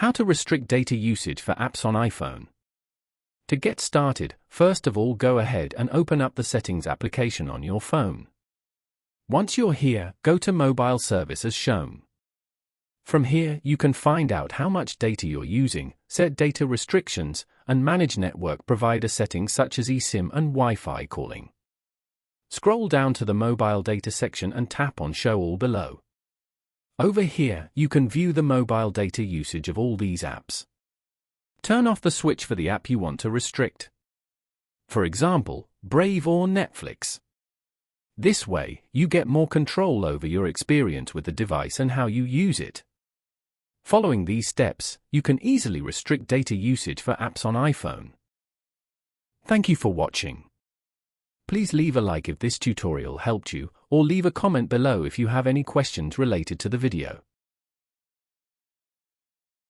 How to restrict data usage for apps on iPhone. To get started, first of all go ahead and open up the Settings application on your phone. Once you're here, go to Mobile Service as shown. From here, you can find out how much data you're using, set data restrictions, and manage network provider settings such as eSIM and Wi-Fi calling. Scroll down to the Mobile Data section and tap on Show All below. Over here, you can view the mobile data usage of all these apps. Turn off the switch for the app you want to restrict. For example, Brave or Netflix. This way, you get more control over your experience with the device and how you use it. Following these steps, you can easily restrict data usage for apps on iPhone. Thank you for watching. Please leave a like if this tutorial helped you, or leave a comment below if you have any questions related to the video.